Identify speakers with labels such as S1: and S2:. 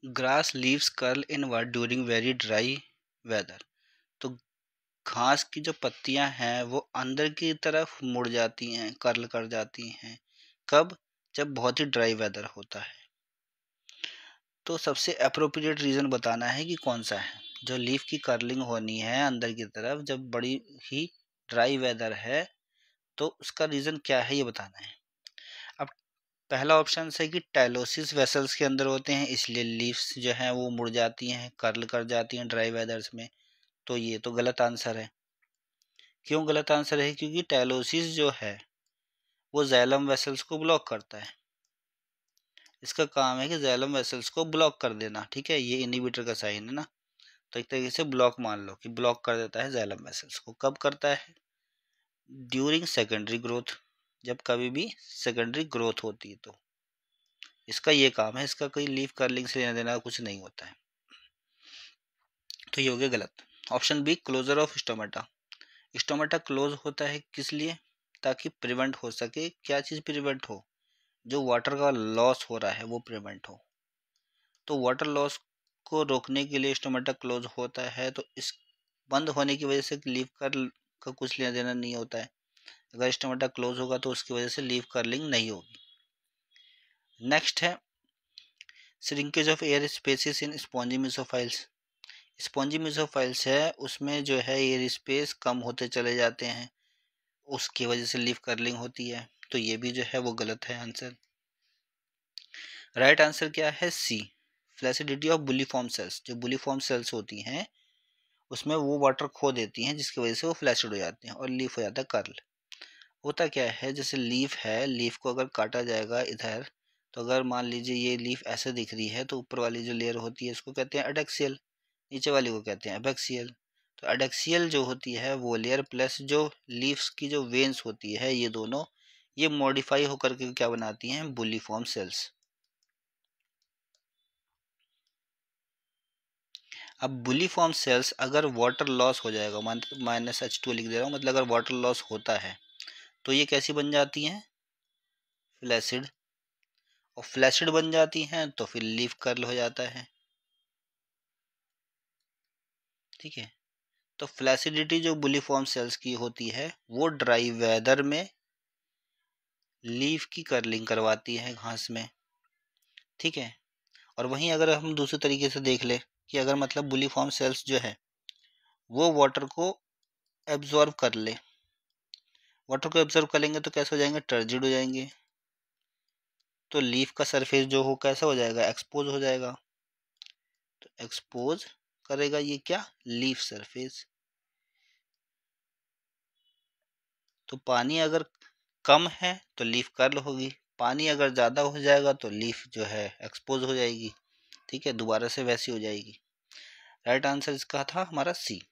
S1: Grass leaves curl inward during very dry weather. तो घास की जो पत्तियां हैं वो अंदर की तरफ मुड़ जाती हैं, कर्ल कर जाती हैं। कब? जब बहुत ही ड्राई वेदर होता है। तो सबसे अप्रोप्रिएट रीज़न बताना है कि कौन सा है। जो लीफ की कर्लिंग होनी है अंदर की तरफ जब बड़ी ही ड्राई वेदर है, तो उसका रीज़न क्या है ये बताना है। अब पहला ऑप्शन है कि टाइलोसिस वेसल्स के अंदर होते हैं, इसलिए लीव्स जो हैं वो मुड़ जाती हैं, कर्ल कर जाती हैं ड्राई वेदर्स में। तो ये तो गलत आंसर है। क्यों गलत आंसर है? क्योंकि टाइलोसिस जो है वो जाइलम वेसल्स को ब्लॉक करता है। इसका काम है कि जाइलम वेसल्स को ब्लॉक कर देना। ठीक है, ये इनहिबिटर का साइन है ना। तो एक तरीके से ब्लॉक मान लो कि ब्लॉक कर देता है जाइलम वेसल्स को। कब करता है? ड्यूरिंग सेकेंडरी ग्रोथ, जब कभी भी सेकेंडरी ग्रोथ होती है तो इसका ये काम है। इसका कोई लीफ कर्लिंग से लेना देना कुछ नहीं होता है। तो ये हो गया गलत। Option B, closure of stomata. Stomata close होता है किस लिए? ताकि प्रिवेंट हो सके। क्या चीज़ प्रिवेंट हो? जो वाटर का लॉस हो रहा है वो प्रिवेंट हो। तो वाटर लॉस को रोकने के लिए स्टोमेटा क्लोज होता है। तो इस बंद होने की वजह से लीफ कर्ल का कुछ लेना देना नहीं होता है। अगर स्टोमेटा क्लोज होगा तो उसकी वजह से लीफ कर्लिंग नहीं होगी। नेक्स्ट है shrinkage of air spaces in spongy mesophylls. Spongy mesophylls है उसमें जो है एयर स्पेस कम होते चले जाते हैं, उसकी वजह से लीफ कर्लिंग होती है। तो ये भी जो है वो गलत है आंसर। राइट आंसर क्या है? सी, फ्लैसिडिटी ऑफ बुलिफॉर्म सेल्स। जो बुलिफॉर्म सेल्स होती हैं उसमें वो वाटर खो देती हैं, जिसकी वजह से वो फ्लैसिड हो जाते हैं और लीफ हो जाता है कर्ल। होता क्या है, जैसे लीफ है, लीफ को अगर काटा जाएगा इधर, तो अगर मान लीजिए ये लीफ ऐसे दिख रही है तो ऊपर वाली जो लेयर होती है इसको कहते हैं एडेक्सियल, नीचे वाली को कहते हैं एबैक्सियल। तो एडेक्सियल जो होती है वो लेयर प्लस जो लीव्स की जो वेन्स होती है, ये दोनों ये मॉडिफाई होकर के क्या बनाती हैं? Bulliform cells. अब बुलिफॉर्म सेल्स अगर वाटर लॉस हो जाएगा, -H2 लिख दे रहा हूँ, मतलब अगर वाटर लॉस होता है तो ये कैसी बन जाती हैं? फ्लैसिड। और फ्लैसिड बन जाती हैं तो फिर लीफ कर्ल हो जाता है। ठीक है, तो फ्लैसिडिटी जो बुलिफॉर्म सेल्स की होती है वो ड्राई वेदर में लीफ की कर्लिंग करवाती है घास में। ठीक है, और वहीं अगर हम दूसरे तरीके से देख ले कि अगर मतलब बुलिफॉर्म सेल्स जो है वो वाटर को एब्जॉर्ब कर ले, वाटर को एब्जॉर्ब कर लेंगे तो कैसे हो जाएंगे? टर्जिड हो जाएंगे। तो लीफ का सरफेस जो हो कैसा हो जाएगा? एक्सपोज हो जाएगा। तो एक्सपोज करेगा ये क्या? Leaf surface. तो पानी अगर कम है तो लीफ कर्ल होगी, पानी अगर ज़्यादा हो जाएगा तो लीफ जो है एक्सपोज हो जाएगी। ठीक है, दोबारा से वैसी हो जाएगी। राइट आंसर इसका था हमारा सी।